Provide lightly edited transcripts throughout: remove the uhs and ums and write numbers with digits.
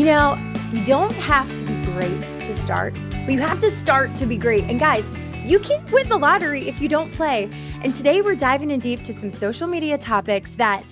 You know, you don't have to be great to start, but you have to start to be great. And guys, you can't win the lottery if you don't play. And today we're diving in deep to some social media topics that,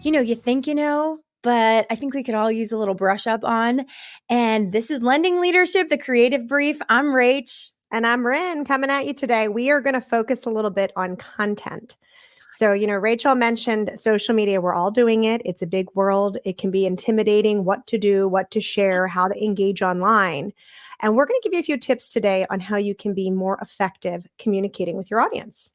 you think you know, but I think we could all use a little brush up on. And this is Lending Leadership, the Creative Brief. I'm Rach. And I'm Rin coming at you today. We are going to focus a little bit on content. So, Rachel mentioned social media. We're all doing it. It's a big world. It can be intimidating what to do, what to share, how to engage online. And we're going to give you a few tips today on how you can be more effective communicating with your audience.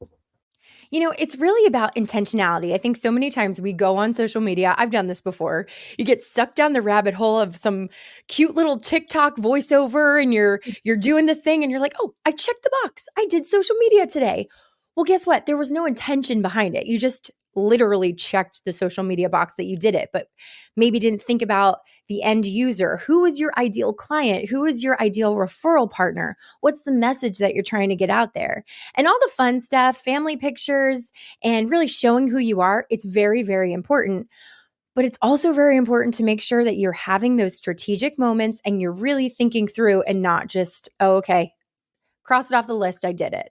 It's really about intentionality. I think so many times we go on social media. I've done this before. You get sucked down the rabbit hole of some cute little TikTok voiceover and you're doing this thing and you're like, "Oh, I checked the box. I did social media today." Well, guess what? There was no intention behind it. You just literally checked the social media box that you did it, but maybe didn't think about the end user. Who is your ideal client? Who is your ideal referral partner? What's the message that you're trying to get out there? And all the fun stuff, family pictures, and really showing who you are, it's very, very important. But it's also very important to make sure that you're having those strategic moments and you're really thinking through and not just, "Oh, okay, cross it off the list, I did it."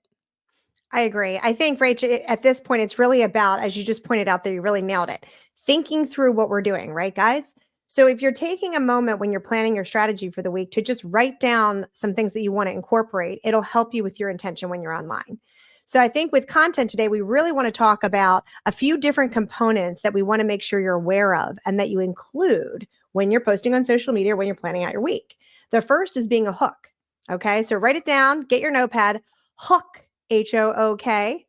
I agree. I think, Rachel, at this point, it's really about, as you just pointed out there, you really nailed it, thinking through what we're doing, right, guys? So if you're taking a moment when you're planning your strategy for the week to just write down some things that you want to incorporate, it'll help you with your intention when you're online. So I think with content today, we really want to talk about a few different components that we want to make sure you're aware of and that you include when you're posting on social media or when you're planning out your week. The first is being a hook. Okay, so write it down, get your notepad, hook. H-O-O-K.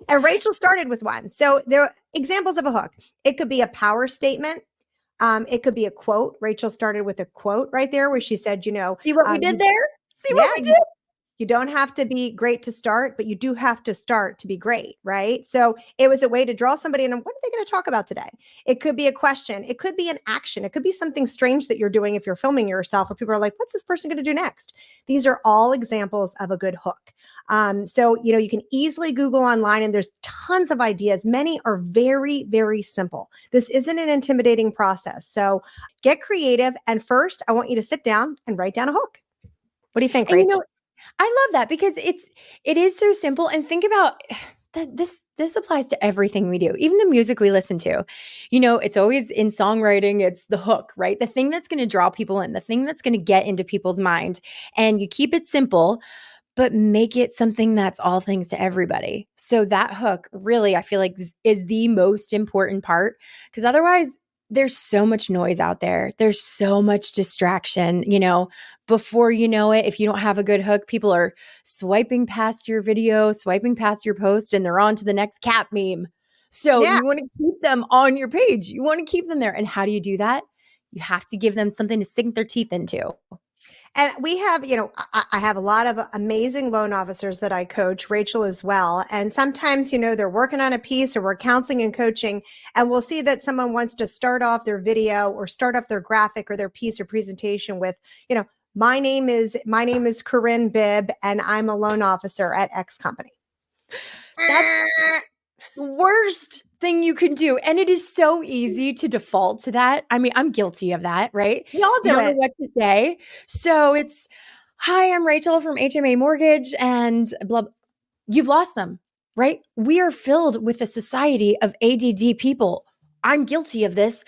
And Rachel started with one. So there are examples of a hook. It could be a power statement. It could be a quote. Rachel started with a quote right there where she said, See what we did there? See what we did? You don't have to be great to start, but you do have to start to be great, right? So it was a way to draw somebody in. What are they going to talk about today? It could be a question. It could be an action. It could be something strange that you're doing if you're filming yourself where people are like, what's this person going to do next? These are all examples of a good hook. So, you can easily Google online and there's tons of ideas. Many are very, very simple. This isn't an intimidating process. So get creative. And first, I want you to sit down and write down a hook. What do you think, Rachel? I love that because it is so simple. And think about that this applies to everything we do, even the music we listen to. It's always in songwriting, it's the hook, right? The thing that's going to draw people in, the thing that's going to get into people's mind. And you keep it simple, but make it something that's all things to everybody. So that hook really, I feel like, is the most important part because otherwise, there's so much noise out there. There's so much distraction, before you know it, if you don't have a good hook, people are swiping past your video, swiping past your post, and they're on to the next cat meme. So you want to keep them on your page. You want to keep them there. And how do you do that? You have to give them something to sink their teeth into. And we have, I have a lot of amazing loan officers that I coach, Rachel as well. And sometimes, they're working on a piece or we're counseling and coaching, and we'll see that someone wants to start off their video or start off their graphic or their piece or presentation with, my name is Corinne Bibb and I'm a loan officer at X company. That's the worst thing you can do. And it is so easy to default to that. I mean, I'm guilty of that, right? We all do you don't it. know what to say. So it's, "Hi, I'm Rachel from HMA Mortgage," and blah. You've lost them, right? We are filled with a society of ADD people. I'm guilty of this,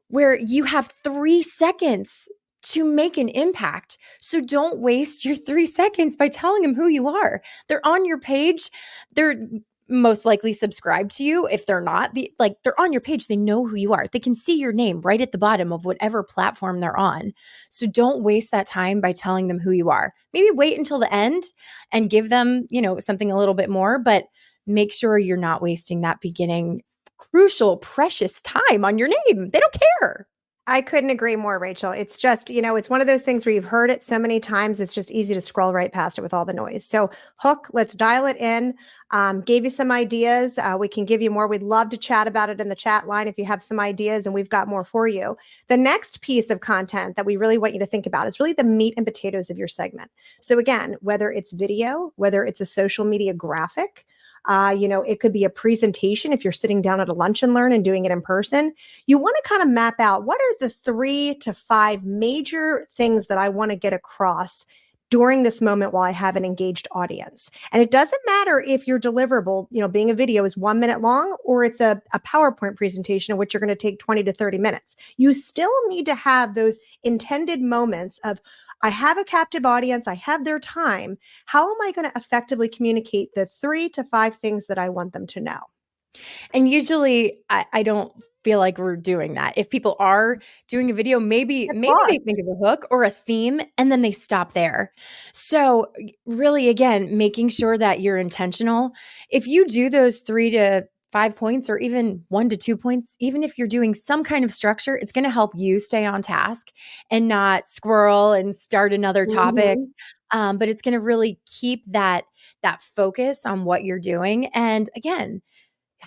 where you have 3 seconds to make an impact. So don't waste your 3 seconds by telling them who you are. They're on your page. They're most likely subscribe to you. If they're not, they're on your page. They know who you are. They can see your name right at the bottom of whatever platform they're on. So don't waste that time by telling them who you are. Maybe wait until the end and give them, something a little bit more, but make sure you're not wasting that beginning, crucial, precious time on your name. They don't care. I couldn't agree more, Rachel. It's just, it's one of those things where you've heard it so many times, it's just easy to scroll right past it with all the noise. So hook, let's dial it in. Gave you some ideas. We can give you more. We'd love to chat about it in the chat line if you have some ideas, and we've got more for you. The next piece of content that we really want you to think about is really the meat and potatoes of your segment. So again, whether it's video, whether it's a social media graphic, It could be a presentation if you're sitting down at a lunch and learn and doing it in person. You want to kind of map out what are the 3 to 5 major things that I want to get across during this moment while I have an engaged audience. And it doesn't matter if your deliverable, being a video is 1 minute long or it's a PowerPoint presentation, which you're going to take 20 to 30 minutes. You still need to have those intended moments of, I have a captive audience, I have their time. How am I going to effectively communicate the 3 to 5 things that I want them to know? And usually I don't feel like we're doing that. If people are doing a video, maybe they think of a hook or a theme and then they stop there. So really, again, making sure that you're intentional. If you do those 3 to 5 points or even 1 to 2 points, even if you're doing some kind of structure, it's going to help you stay on task and not squirrel and start another topic. But it's going to really keep that focus on what you're doing. And again,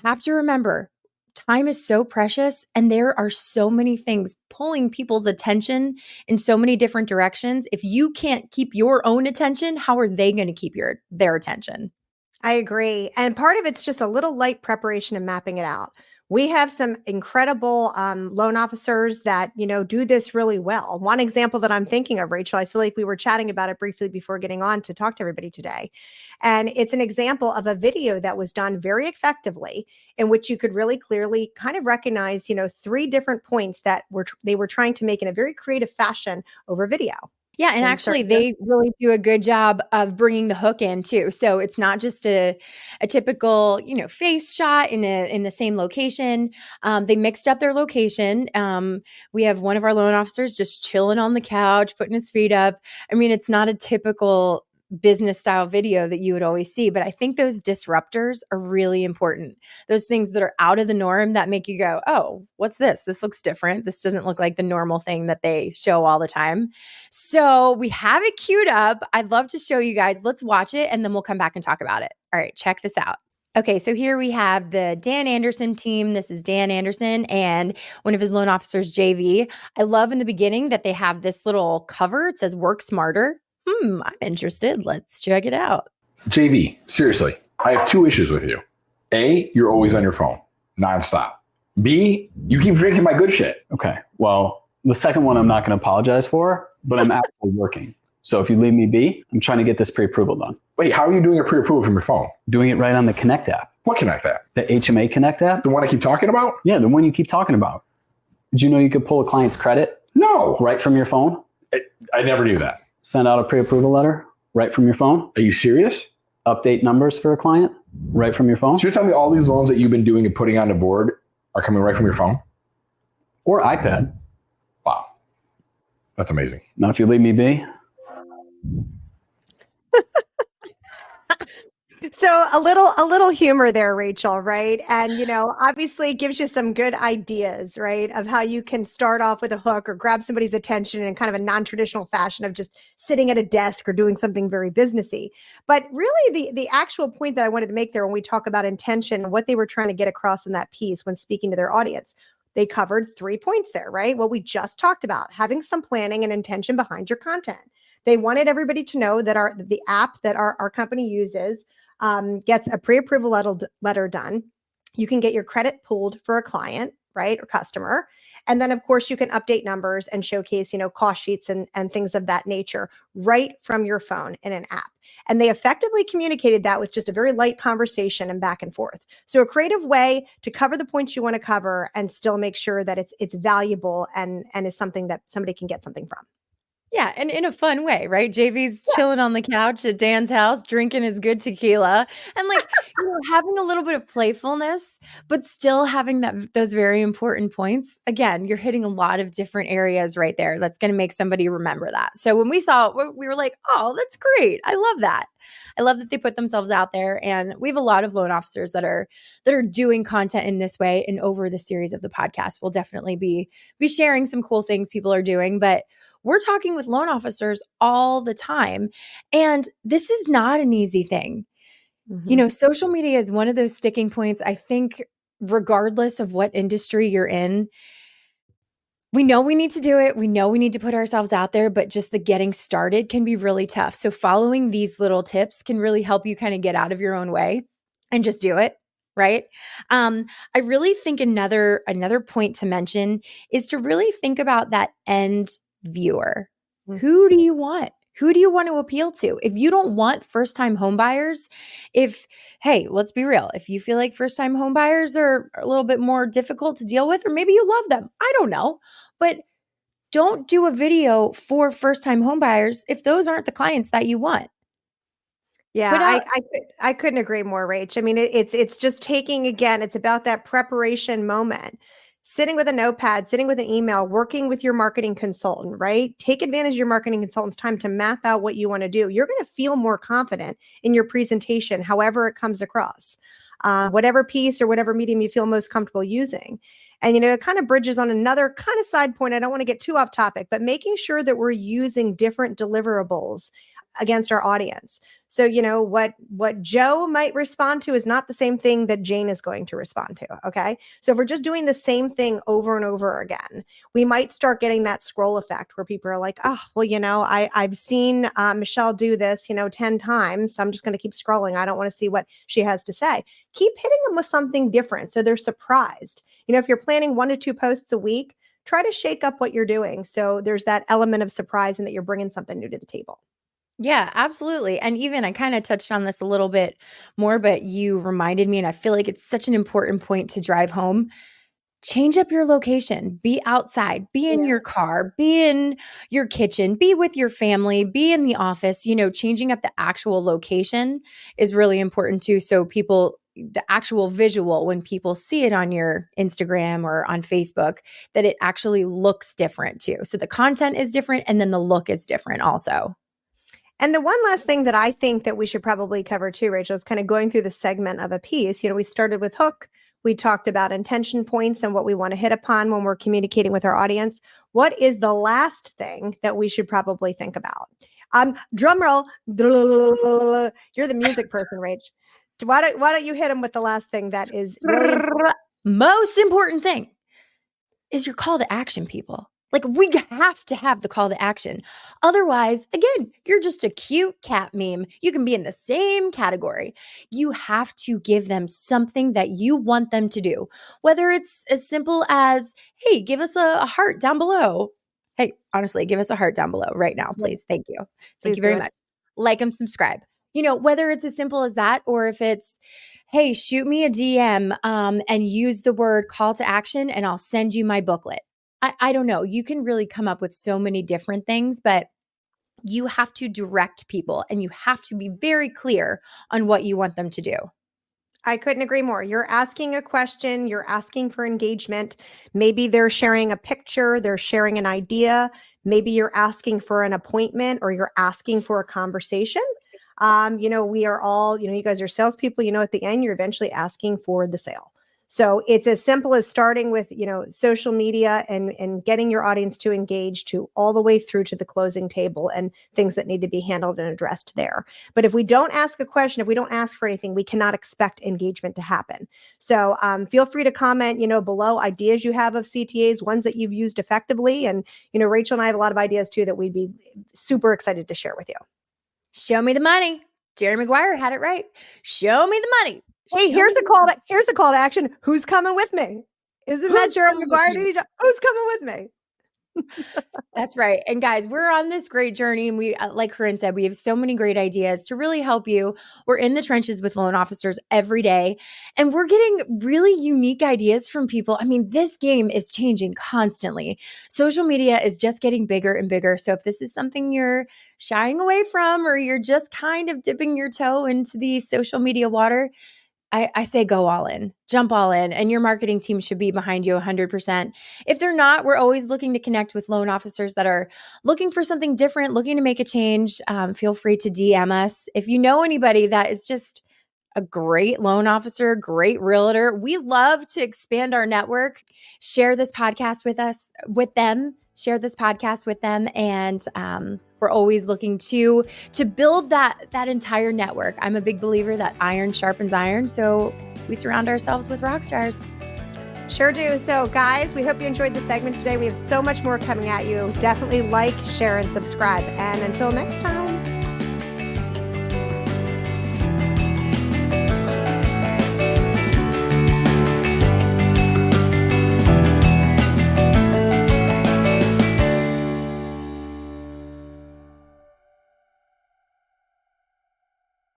have to remember time is so precious and there are so many things pulling people's attention in so many different directions. If you can't keep your own attention, how are they going to keep their attention? I agree. And part of it's just a little light preparation and mapping it out. We have some incredible loan officers that, do this really well. One example that I'm thinking of, Rachel, I feel like we were chatting about it briefly before getting on to talk to everybody today. And it's an example of a video that was done very effectively in which you could really clearly kind of recognize, 3 different points that they were trying to make in a very creative fashion over video. Yeah, and actually they really do a good job of bringing the hook in too. So it's not just a typical, face shot in the same location. They mixed up their location. We have one of our loan officers just chilling on the couch, putting his feet up. I mean, it's not a typical business style video that you would always see, but I think those disruptors are really important. Those things that are out of the norm that make you go, oh, what's this? This looks different. This doesn't look like the normal thing that they show all the time. So we have it queued up. I'd love to show you guys. Let's watch it and then we'll come back and talk about it. All right, check this out. Okay, so here we have the Dan Anderson team. This is Dan Anderson and one of his loan officers, JV. I love in the beginning that they have this little cover. It says work smarter. I'm interested. Let's check it out. JV, seriously, I have 2 issues with you. A, you're always on your phone, nonstop. B, you keep drinking my good shit. Okay, well, the second one I'm not going to apologize for, but I'm actually working. So if you leave me be, I'm trying to get this pre-approval done. Wait, how are you doing a pre-approval from your phone? Doing it right on the Connect app. What Connect app? The HMA Connect app? The one I keep talking about? Yeah, the one you keep talking about. Did you know you could pull a client's credit? No. Right from your phone? I never knew that. Send out a pre-approval letter right from your phone? Are you serious? Update numbers for a client right from your phone? So you're telling me all these loans that you've been doing and putting on the board are coming right from your phone? Or iPad. Wow. That's amazing. Now, if you leave me be. So a little humor there, Rachel, right? And, obviously it gives you some good ideas, right? Of how you can start off with a hook or grab somebody's attention in kind of a non-traditional fashion of just sitting at a desk or doing something very businessy. But really the actual point that I wanted to make there when we talk about intention, what they were trying to get across in that piece when speaking to their audience, they covered 3 points there, right? What we just talked about, having some planning and intention behind your content. They wanted everybody to know that the app that our company uses gets a pre-approval letter done. You can get your credit pulled for a client, right, or customer. And then, of course, you can update numbers and showcase, cost sheets and things of that nature right from your phone in an app. And they effectively communicated that with just a very light conversation and back and forth. So a creative way to cover the points you want to cover and still make sure that it's valuable and is something that somebody can get something from. Yeah, and in a fun way, right? JV's chilling on the couch at Dan's house, drinking his good tequila, and having a little bit of playfulness, but still having those very important points. Again, you're hitting a lot of different areas right there. That's going to make somebody remember that. So when we saw it, we were like, "Oh, that's great! I love that. I love that they put themselves out there." And we have a lot of loan officers that are doing content in this way. And over the series of the podcast, we'll definitely be sharing some cool things people are doing, but we're talking with loan officers all the time. And this is not an easy thing. Mm-hmm. Social media is one of those sticking points. I think regardless of what industry you're in, we know we need to do it. We know we need to put ourselves out there, but just the getting started can be really tough. So following these little tips can really help you kind of get out of your own way. and just do it. Right. I really think another point to mention is to really think about that end viewer. Mm. Who do you want? Who do you want to appeal to? If you don't want first time home buyers, hey, let's be real. If you feel like first time home buyers are a little bit more difficult to deal with, or maybe you love them, I don't know. But don't do a video for first time home buyers if those aren't the clients that you want. Yeah, Put out I couldn't agree more, Rach. I mean, it's just taking, again, it's about that preparation moment. Sitting with a notepad, sitting with an email, working with your marketing consultant, right? Take advantage of your marketing consultant's time to map out what you want to do. You're going to feel more confident in your presentation, however it comes across, whatever piece or whatever medium you feel most comfortable using. And, it kind of bridges on another kind of side point. I don't want to get too off topic, but making sure that we're using different deliverables against our audience. So, what Joe might respond to is not the same thing that Jane is going to respond to. Okay. So if we're just doing the same thing over and over again, we might start getting that scroll effect where people are like, oh, well, I've seen Michelle do this, 10 times. So I'm just going to keep scrolling. I don't want to see what she has to say. Keep hitting them with something different so they're surprised. If you're planning 1 to 2 posts a week, try to shake up what you're doing. So there's that element of surprise and that you're bringing something new to the table. Yeah, absolutely. And even I kind of touched on this a little bit more, but you reminded me, and I feel like it's such an important point to drive home. Change up your location, be outside, be in your car, be in your kitchen, be with your family, be in the office. Changing up the actual location is really important too. So the actual visual, when people see it on your Instagram or on Facebook, that it actually looks different too. So the content is different and then the look is different also. And the one last thing that I think that we should probably cover too, Rachel, is kind of going through the segment of a piece. We started with hook. We talked about intention points and what we want to hit upon when we're communicating with our audience. What is the last thing that we should probably think about? Drum roll. You're the music person, Rach. Why don't you hit them with the last thing that is really important? Most important thing is your call to action, people. Like, we have to have the call to action. Otherwise, again, you're just a cute cat meme. You can be in the same category. You have to give them something that you want them to do, whether it's as simple as, hey, give us a heart down below. Hey, honestly, give us a heart down below right now, please. Thank you. Thank Please you very do it. much. Like and subscribe. Whether it's as simple as that, or if it's, hey, shoot me a DM and use the word call to action and I'll send you my booklet. I don't know. You can really come up with so many different things, but you have to direct people and you have to be very clear on what you want them to do. I couldn't agree more. You're asking a question, you're asking for engagement. Maybe they're sharing a picture, they're sharing an idea. Maybe you're asking for an appointment or you're asking for a conversation. We are all, you guys are salespeople, at the end, you're eventually asking for the sale. So it's as simple as starting with, social media and getting your audience to engage to all the way through to the closing table and things that need to be handled and addressed there. But if we don't ask a question, if we don't ask for anything, we cannot expect engagement to happen. So feel free to comment, below ideas you have of CTAs, ones that you've used effectively. And, Rachel and I have a lot of ideas too that we'd be super excited to share with you. Show me the money. Jerry Maguire had it right. Show me the money. Hey, here's a call to action. Who's coming with me? Isn't that Jerry Maguire? Who's coming with me? That's right. And guys, we're on this great journey. And we, like Corinne said, we have so many great ideas to really help you. We're in the trenches with loan officers every day, and we're getting really unique ideas from people. I mean, this game is changing constantly. Social media is just getting bigger and bigger. So if this is something you're shying away from, or you're just kind of dipping your toe into the social media water, I say go all in, jump all in, and your marketing team should be behind you 100%. If they're not, we're always looking to connect with loan officers that are looking for something different, looking to make a change. Feel free to DM us. If you know anybody that is just a great loan officer, great realtor, we love to expand our network. Share this podcast with them. Share this podcast with them, and we're always looking to build that entire network. I'm a big believer that iron sharpens iron, so we surround ourselves with rock stars. Sure do. So guys, we hope you enjoyed the segment today. We have so much more coming at you. Definitely like, share, and subscribe. And until next time.